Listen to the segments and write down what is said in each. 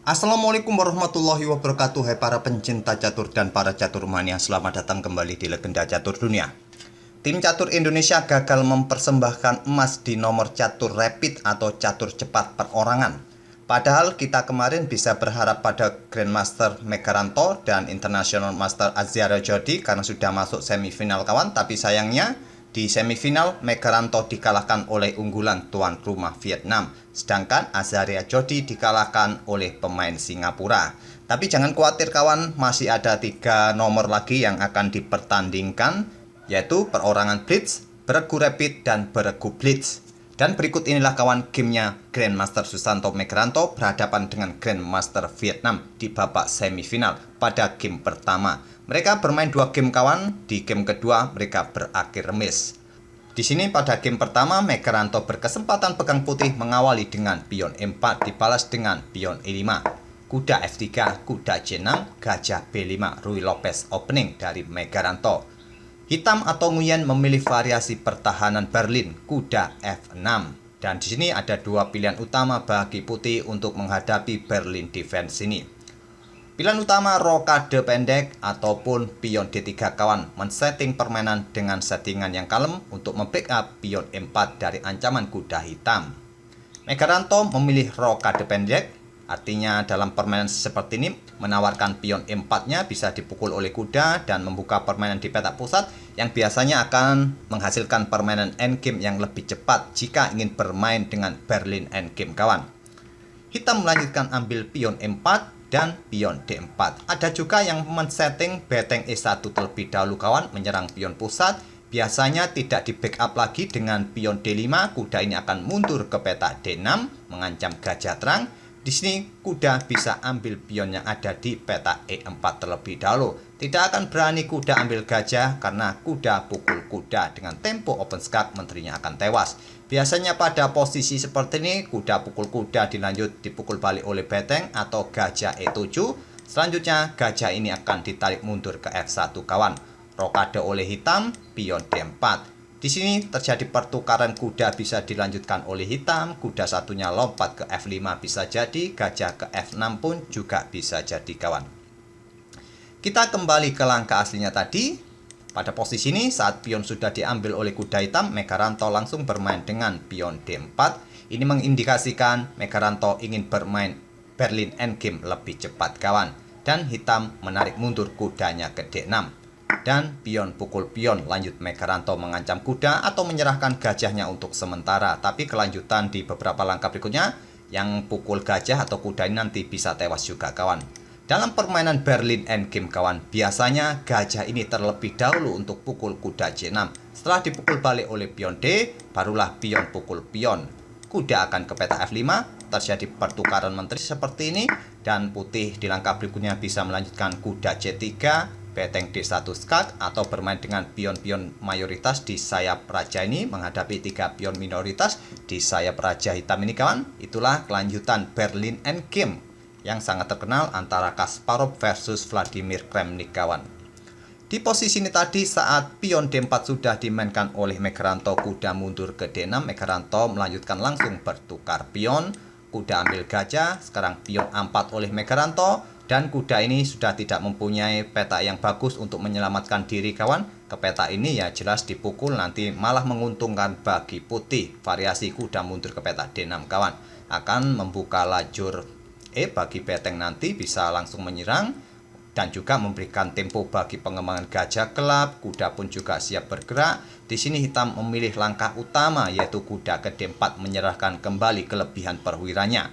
Assalamualaikum warahmatullahi wabarakatuh. Hai para pencinta catur dan para catur mania, selamat datang kembali di Legenda Catur Dunia. Tim catur Indonesia gagal mempersembahkan emas di nomor catur rapid atau catur cepat perorangan. Padahal kita kemarin bisa berharap pada Grandmaster Megaranto dan International Master Azzara Jodi karena sudah masuk semifinal kawan. Tapi sayangnya di semifinal Megaranto dikalahkan oleh unggulan tuan rumah Vietnam, sedangkan Azzara Jodi dikalahkan oleh pemain Singapura. Tapi jangan khawatir kawan, masih ada 3 nomor lagi yang akan dipertandingkan, yaitu perorangan Blitz, beregu rapid, dan beregu Blitz. Dan berikut inilah kawan gamenya Grandmaster Susanto Megaranto berhadapan dengan Grandmaster Vietnam di babak semifinal pada game pertama. Mereka bermain 2 game kawan, di game kedua mereka berakhir remis. Di sini pada game pertama Megaranto berkesempatan pegang putih mengawali dengan pion E4 dibalas dengan pion E5. Kuda F3, kuda C6, gajah B5, Ruy Lopez opening dari Megaranto. Hitam atau Nguyen memilih variasi pertahanan Berlin, kuda F6. Dan di sini ada 2 pilihan utama bagi putih untuk menghadapi Berlin defense ini. Pilihan utama rokade pendek ataupun pion D3 kawan, men-setting permainan dengan settingan yang kalem untuk membackup pion E4 dari ancaman kuda hitam. Megaranto memilih rokade pendek, artinya dalam permainan seperti ini menawarkan pion E4-nya bisa dipukul oleh kuda dan membuka permainan di petak pusat yang biasanya akan menghasilkan permainan endgame yang lebih cepat jika ingin bermain dengan Berlin endgame kawan. Hitam melanjutkan ambil pion E4 dan pion D4. Ada juga yang men-setting beteng E1 terlebih dahulu kawan, menyerang pion pusat. Biasanya tidak di backup lagi dengan pion D5, kuda ini akan mundur ke petak D6 mengancam gajah terang. Di sini kuda bisa ambil pion yang ada di peta E4 terlebih dahulu. Tidak akan berani kuda ambil gajah karena kuda pukul kuda dengan tempo open skak, menterinya akan tewas. Biasanya pada posisi seperti ini kuda pukul kuda dilanjut dipukul balik oleh beteng atau gajah E7. Selanjutnya gajah ini akan ditarik mundur ke F1 kawan. Rokade oleh hitam, pion D4. Di sini terjadi pertukaran kuda bisa dilanjutkan oleh hitam, kuda satunya lompat ke F5 bisa jadi, gajah ke F6 pun juga bisa jadi kawan. Kita kembali ke langkah aslinya tadi. Pada posisi ini saat pion sudah diambil oleh kuda hitam, Megaranto langsung bermain dengan pion D4. Ini mengindikasikan Megaranto ingin bermain Berlin endgame lebih cepat kawan. Dan hitam menarik mundur kudanya ke D6. Dan pion pukul pion, lanjut Megaranto mengancam kuda atau menyerahkan gajahnya untuk sementara. Tapi kelanjutan di beberapa langkah berikutnya, yang pukul gajah atau kuda ini nanti bisa tewas juga kawan. Dalam permainan Berlin endgame kawan, biasanya gajah ini terlebih dahulu untuk pukul kuda C6. Setelah dipukul balik oleh pion D, barulah pion pukul pion. Kuda akan ke peta F5, terjadi pertukaran menteri seperti ini. Dan putih di langkah berikutnya bisa melanjutkan kuda C3, beteng D1 skak atau bermain dengan pion-pion mayoritas di sayap raja ini menghadapi 3 pion minoritas di sayap raja hitam ini kawan. Itulah kelanjutan Berlin endgame yang sangat terkenal antara Kasparov versus Vladimir Kramnik kawan. Di posisi ini tadi saat pion D4 sudah dimainkan oleh Megaranto, kuda mundur ke D6, Megaranto melanjutkan langsung bertukar pion, kuda ambil gajah, sekarang pion A4 oleh Megaranto. Dan kuda ini sudah tidak mempunyai peta yang bagus untuk menyelamatkan diri kawan. Ke peta ini ya jelas dipukul nanti malah menguntungkan bagi putih. Variasi kuda mundur ke peta D6 kawan akan membuka lajur bagi beteng, nanti bisa langsung menyerang. Dan juga memberikan tempo bagi pengembangan gajah gelap. Kuda pun juga siap bergerak. Di sini hitam memilih langkah utama yaitu kuda ke D4 menyerahkan kembali kelebihan perwiranya.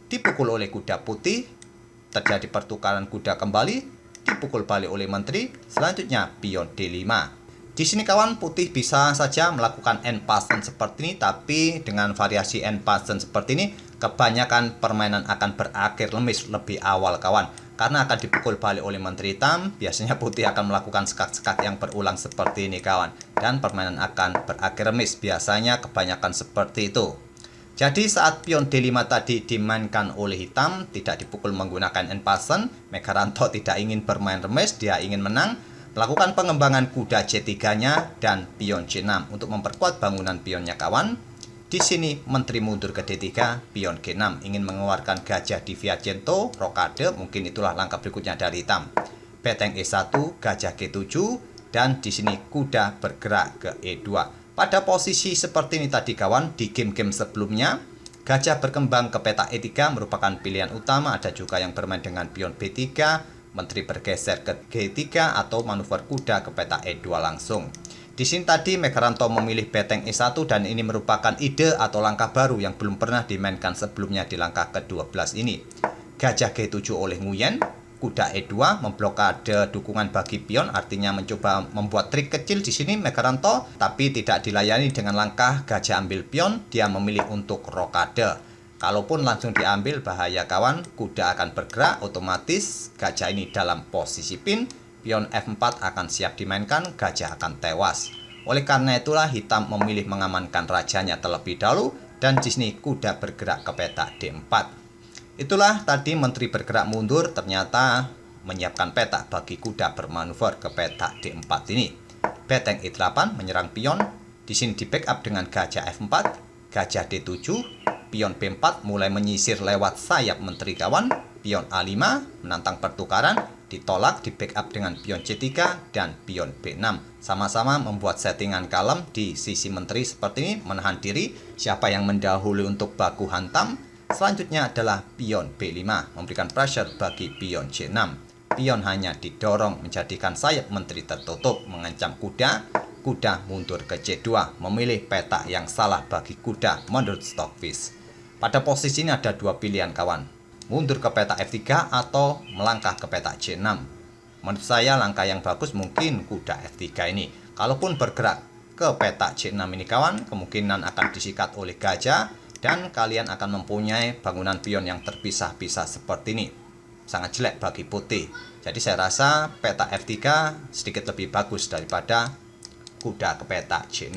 Dipukul oleh kuda putih. Terjadi pertukaran kuda kembali, dipukul balik oleh menteri, selanjutnya pion D5. Di sini kawan putih bisa saja melakukan end passen seperti ini, tapi dengan variasi end passen seperti ini, kebanyakan permainan akan berakhir lemis lebih awal kawan. Karena akan dipukul balik oleh menteri hitam, biasanya putih akan melakukan skak-skak yang berulang seperti ini kawan. Dan permainan akan berakhir remis, biasanya kebanyakan seperti itu. Jadi saat pion D5 tadi dimainkan oleh hitam, tidak dipukul menggunakan end passen, Megaranto tidak ingin bermain remis, dia ingin menang, melakukan pengembangan kuda C3-nya dan pion C6 untuk memperkuat bangunan pionnya kawan. Di sini menteri mundur ke D3, pion G6 ingin mengeluarkan gajah di Viagento, rokade, mungkin itulah langkah berikutnya dari hitam. Beteng E1, gajah G7, dan di sini kuda bergerak ke E2. Pada posisi seperti ini tadi kawan, di game-game sebelumnya, gajah berkembang ke peta E3 merupakan pilihan utama. Ada juga yang bermain dengan pion B3, menteri bergeser ke G3, atau manuver kuda ke peta E2 langsung. Di sini tadi Megaranto memilih beteng E1 dan ini merupakan ide atau langkah baru yang belum pernah dimainkan sebelumnya di langkah ke-12 ini. Gajah G7 oleh Nguyen, kuda E2 memblokade dukungan bagi pion, artinya mencoba membuat trik kecil di sini Megaranto, tapi tidak dilayani dengan langkah gajah ambil pion, dia memilih untuk rokade. Kalaupun langsung diambil bahaya kawan, kuda akan bergerak otomatis, gajah ini dalam posisi pin, pion F4 akan siap dimainkan, gajah akan tewas. Oleh karena itulah hitam memilih mengamankan rajanya terlebih dahulu dan di sini kuda bergerak ke peta D4. Itulah tadi menteri bergerak mundur ternyata menyiapkan peta bagi kuda bermanuver ke peta D4 ini. Beteng E8 menyerang pion, di sini di backup dengan gajah F4, gajah D7, pion B4 mulai menyisir lewat sayap menteri kawan, pion A5 menantang pertukaran, ditolak di backup dengan pion C3 dan pion B6. Sama-sama membuat settingan kalem di sisi menteri seperti ini, menahan diri siapa yang mendahului untuk baku hantam. Selanjutnya adalah pion B5, memberikan pressure bagi pion C6. Pion hanya didorong menjadikan sayap menteri tertutup, mengancam kuda. Kuda mundur ke C2, memilih peta yang salah bagi kuda menurut Stockfish. Pada posisi ini ada dua pilihan kawan, mundur ke peta F3 atau melangkah ke peta C6. Menurut saya langkah yang bagus mungkin kuda F3 ini. Kalaupun bergerak ke peta C6 ini kawan, kemungkinan akan disikat oleh gajah dan kalian akan mempunyai bangunan pion yang terpisah-pisah seperti ini. Sangat jelek bagi putih. Jadi saya rasa peta F3 sedikit lebih bagus daripada kuda ke peta C6.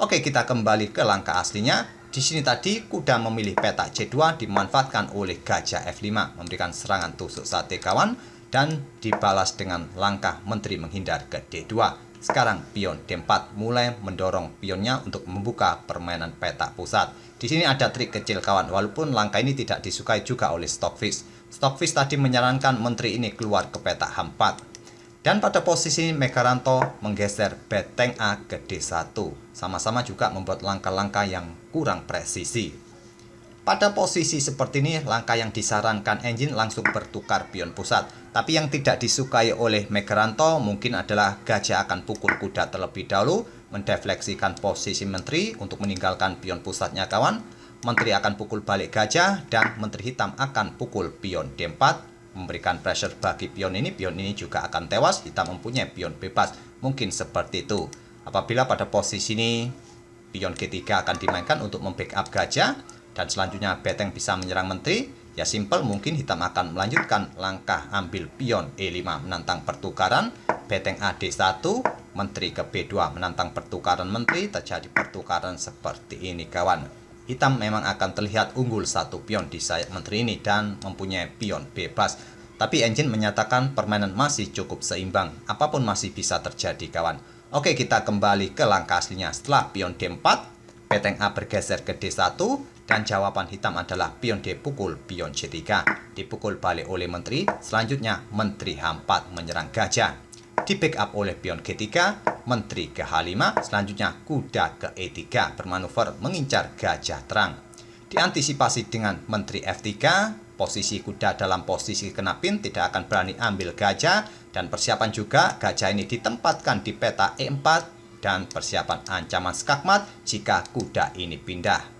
Oke, kita kembali ke langkah aslinya. Di sini tadi kuda memilih peta C2 dimanfaatkan oleh gajah F5, memberikan serangan tusuk sate kawan dan dibalas dengan langkah menteri menghindar ke D2. Sekarang pion D4 mulai mendorong pionnya untuk membuka permainan peta pusat. Di sini ada trik kecil kawan, walaupun langkah ini tidak disukai juga oleh Stockfish. Stockfish tadi menyarankan menteri ini keluar ke peta H4. Dan pada posisi Megaranto menggeser beteng A ke D1. Sama-sama juga membuat langkah-langkah yang kurang presisi. Pada posisi seperti ini, langkah yang disarankan engine langsung bertukar pion pusat. Tapi yang tidak disukai oleh Megaranto mungkin adalah gajah akan pukul kuda terlebih dahulu, mendefleksikan posisi menteri untuk meninggalkan pion pusatnya kawan. Menteri akan pukul balik gajah dan menteri hitam akan pukul pion D4. Memberikan pressure bagi pion ini juga akan tewas, hitam mempunyai pion bebas, mungkin seperti itu. Apabila pada posisi ini pion G3 akan dimainkan untuk membackup gajah dan selanjutnya beteng bisa menyerang menteri, ya simple, mungkin hitam akan melanjutkan langkah ambil pion E5 menantang pertukaran, beteng A D1, menteri ke B2 menantang pertukaran menteri, terjadi pertukaran seperti ini kawan. Hitam memang akan terlihat unggul satu pion di sayap menteri ini dan mempunyai pion bebas. Tapi engine menyatakan permainan masih cukup seimbang. Apapun masih bisa terjadi kawan. Oke, kita kembali ke langkah aslinya. Setelah pion D4, beteng A bergeser ke D1 dan jawaban hitam adalah pion D pukul pion C3. Dipukul balik oleh menteri. Selanjutnya menteri H4 menyerang gajah. Di backup oleh pion G3, menteri ke H5, selanjutnya kuda ke E3, bermanuver mengincar gajah terang. Diantisipasi dengan menteri F3, posisi kuda dalam posisi kena pin, tidak akan berani ambil gajah, dan persiapan juga gajah ini ditempatkan di peta E4, dan persiapan ancaman skakmat jika kuda ini pindah.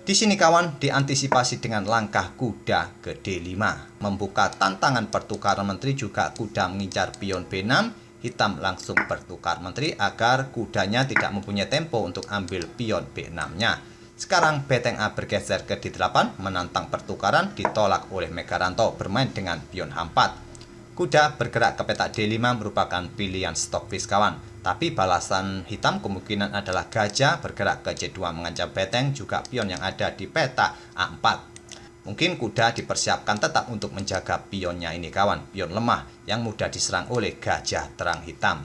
Di sini kawan diantisipasi dengan langkah kuda ke D5, membuka tantangan pertukaran menteri juga kuda mengincar pion B6, hitam langsung bertukar menteri agar kudanya tidak mempunyai tempo untuk ambil pion B6-nya. Sekarang beteng A bergeser ke D8 menantang pertukaran, ditolak oleh Megaranto bermain dengan pion H4. Kuda bergerak ke peta D5 merupakan pilihan Stockfish kawan. Tapi balasan hitam kemungkinan adalah gajah bergerak ke C2 mengancam beteng juga pion yang ada di peta A4. Mungkin kuda dipersiapkan tetap untuk menjaga pionnya ini kawan. Pion lemah yang mudah diserang oleh gajah terang hitam.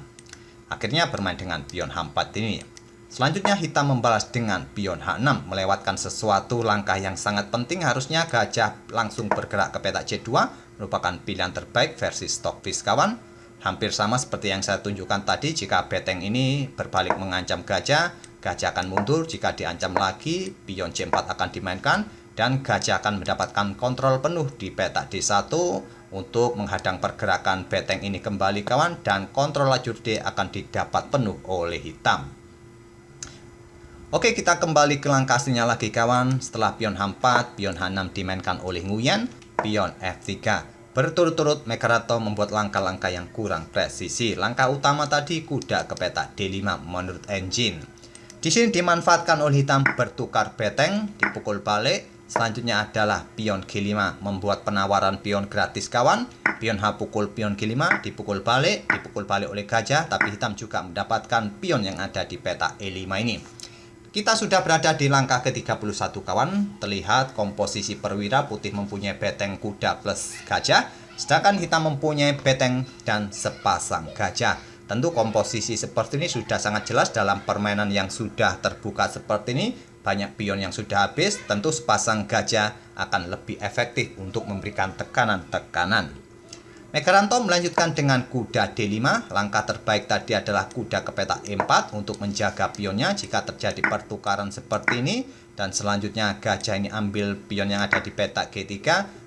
Akhirnya bermain dengan pion H4 ini. Selanjutnya hitam membalas dengan pion H6 melewatkan sesuatu langkah yang sangat penting. Harusnya gajah langsung bergerak ke petak C2, merupakan pilihan terbaik versi Stockfish kawan. Hampir sama seperti yang saya tunjukkan tadi. Jika beteng ini berbalik mengancam gajah, gajah akan mundur. Jika diancam lagi, pion C4 akan dimainkan dan gajah akan mendapatkan kontrol penuh di petak D1 untuk menghadang pergerakan beteng ini kembali kawan, dan kontrol lajur D akan didapat penuh oleh hitam. Oke, kita kembali ke langkah aslinya lagi kawan. Setelah pion H4, pion H6 dimainkan oleh Nguyen, pion F3. Berturut-turut Mekaranto membuat langkah-langkah yang kurang presisi. Langkah utama tadi kuda ke petak D5 menurut engine. Di sini dimanfaatkan oleh hitam bertukar beteng, dipukul balik. Selanjutnya adalah pion G5 membuat penawaran pion gratis kawan. Pion H pukul pion G5, dipukul balik oleh gajah, tapi hitam juga mendapatkan pion yang ada di petak E5 ini. Kita sudah berada di langkah ke-31 kawan. Terlihat komposisi perwira, putih mempunyai beteng kuda plus gajah, sedangkan hitam mempunyai beteng dan sepasang gajah. Tentu komposisi seperti ini sudah sangat jelas dalam permainan yang sudah terbuka seperti ini. Banyak pion yang sudah habis, tentu sepasang gajah akan lebih efektif untuk memberikan tekanan-tekanan. Mekaranto melanjutkan dengan kuda D5. Langkah terbaik tadi adalah kuda ke petak E4 untuk menjaga pionnya jika terjadi pertukaran seperti ini. Dan selanjutnya gajah ini ambil pion yang ada di petak G3.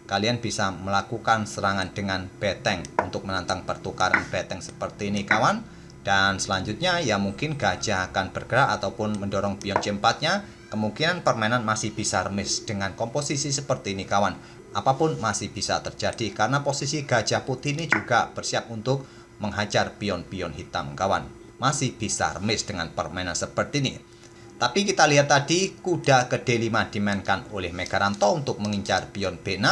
Kalian bisa melakukan serangan dengan beteng untuk menantang pertukaran beteng seperti ini kawan. Dan selanjutnya ya mungkin gajah akan bergerak ataupun mendorong pion C4-nya. Kemungkinan permainan masih bisa remis dengan komposisi seperti ini kawan. Apapun masih bisa terjadi karena posisi gajah putih ini juga bersiap untuk menghajar pion-pion hitam kawan. Masih bisa remis dengan permainan seperti ini. Tapi kita lihat tadi kuda ke D5 dimainkan oleh Mekaranto untuk mengincar pion B6,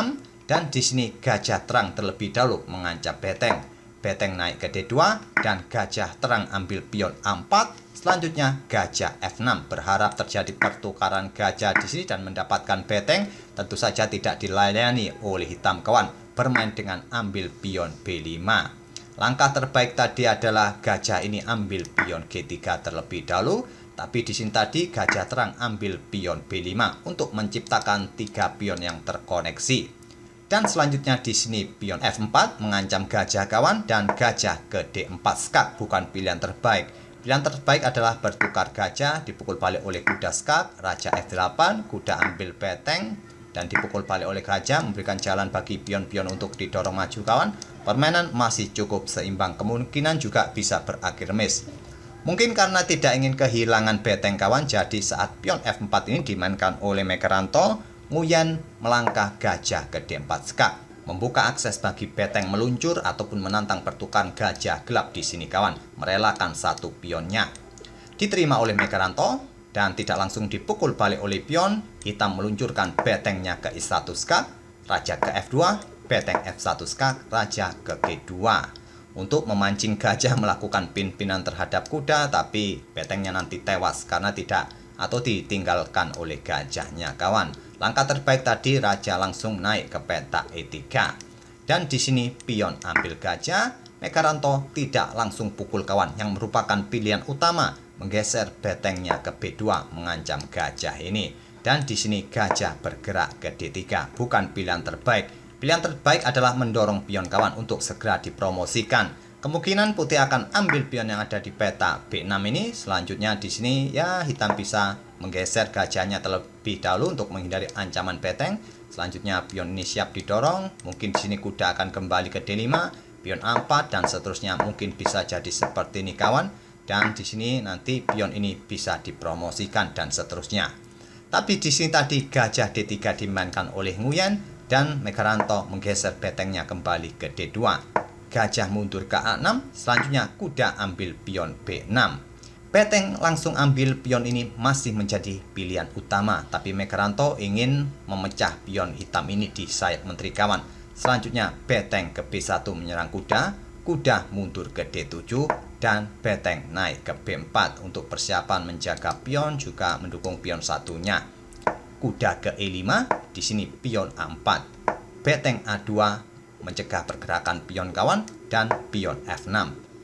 dan di sini gajah terang terlebih dahulu mengancam beteng. Beteng naik ke D2 dan gajah terang ambil pion A4. Selanjutnya gajah F6 berharap terjadi pertukaran gajah di sini dan mendapatkan beteng. Tentu saja tidak dilayani oleh hitam kawan. Bermain dengan ambil pion B5. Langkah terbaik tadi adalah gajah ini ambil pion G3 terlebih dahulu. Tapi di sini tadi gajah terang ambil pion B5 untuk menciptakan 3 pion yang terkoneksi. Dan selanjutnya di sini pion F4 mengancam gajah kawan, dan gajah ke D4 skak bukan pilihan terbaik. Pilihan terbaik adalah bertukar gajah, dipukul balik oleh kuda skak, raja F8, kuda ambil beteng, dan dipukul balik oleh gajah, memberikan jalan bagi pion-pion untuk didorong maju kawan. Permainan masih cukup seimbang, kemungkinan juga bisa berakhir miss. Mungkin karena tidak ingin kehilangan beteng kawan, jadi saat pion F4 ini dimainkan oleh Mekaranto, Nguyen melangkah gajah ke D4 skak, membuka akses bagi beteng meluncur ataupun menantang pertukaran gajah gelap di sini kawan, merelakan satu pionnya. Diterima oleh Mekaranto dan tidak langsung dipukul balik oleh pion. Hitam meluncurkan betengnya ke I1 skak, raja ke F2, beteng F1 skak, raja ke G2 untuk memancing gajah melakukan pin-pinan terhadap kuda, tapi betengnya nanti tewas karena tidak atau ditinggalkan oleh gajahnya kawan. Langkah terbaik tadi raja langsung naik ke petak E3. Dan di sini pion ambil gajah. Mekaranto tidak langsung pukul kawan, yang merupakan pilihan utama menggeser betengnya ke B2 mengancam gajah ini. Dan di sini gajah bergerak ke D3, bukan pilihan terbaik. Pilihan terbaik adalah mendorong pion kawan untuk segera dipromosikan. Kemungkinan putih akan ambil pion yang ada di peta B6 ini. Selanjutnya di sini ya hitam bisa menggeser gajahnya terlebih dahulu untuk menghindari ancaman beteng. Selanjutnya pion ini siap didorong. Mungkin di sini kuda akan kembali ke D5, pion A4 dan seterusnya. Mungkin bisa jadi seperti ini kawan. Dan di sini nanti pion ini bisa dipromosikan dan seterusnya. Tapi di sini tadi gajah D3 dimainkan oleh Nguyen dan Mekaranto menggeser betengnya kembali ke D2. Gajah mundur ke A6, selanjutnya kuda ambil pion B6. Beteng langsung ambil pion ini masih menjadi pilihan utama, tapi Mekaranto ingin memecah pion hitam ini di sayap menteri kawan. Selanjutnya beteng ke B1 menyerang kuda, kuda mundur ke D7, dan beteng naik ke B4 untuk persiapan menjaga pion juga mendukung pion satunya. Kuda ke E5, di sini pion A4. Beteng A2 mencegah pergerakan pion kawan, dan pion F6.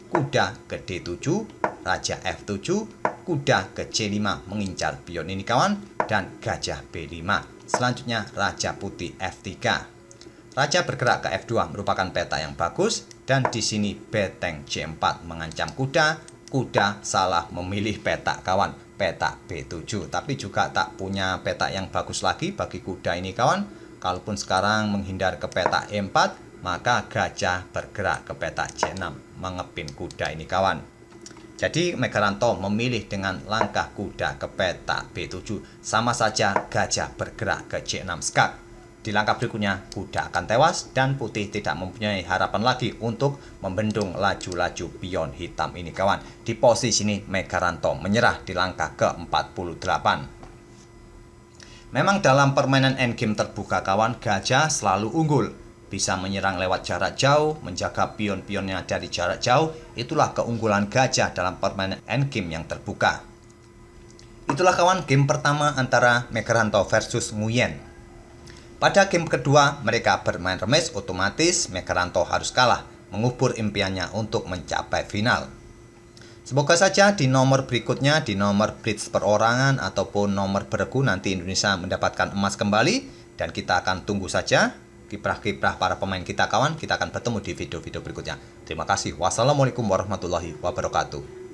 Kuda ke D7, raja F7, kuda ke C5 mengincar pion ini kawan, dan gajah B5. Selanjutnya raja putih F3. Raja bergerak ke F2 merupakan peta yang bagus, dan di sini beteng C4 mengancam kuda. Kuda salah memilih peta kawan, peta B7, tapi juga tak punya peta yang bagus lagi bagi kuda ini kawan. Kalaupun sekarang menghindar ke peta E4, maka gajah bergerak ke peta C6 mengepin kuda ini kawan. Jadi Megaranto memilih dengan langkah kuda ke peta B7, sama saja gajah bergerak ke C6 skak. Di langkah berikutnya kuda akan tewas dan putih tidak mempunyai harapan lagi untuk membendung laju-laju pion hitam ini kawan. Di posisi ini Megaranto menyerah di langkah ke-48. Memang dalam permainan endgame terbuka kawan, gajah selalu unggul. Bisa menyerang lewat jarak jauh, menjaga pion-pionnya dari jarak jauh. Itulah keunggulan gajah dalam permainan endgame yang terbuka. Itulah kawan game pertama antara Megaranto versus Nguyen. Pada game kedua, mereka bermain remis, otomatis Megaranto harus kalah, mengubur impiannya untuk mencapai final. Semoga saja di nomor berikutnya, di nomor blitz perorangan ataupun nomor beregu, nanti Indonesia mendapatkan emas kembali, dan kita akan tunggu saja kiprah-kiprah para pemain kita kawan. Kita akan bertemu di video-video berikutnya. Terima kasih. Wassalamualaikum warahmatullahi wabarakatuh.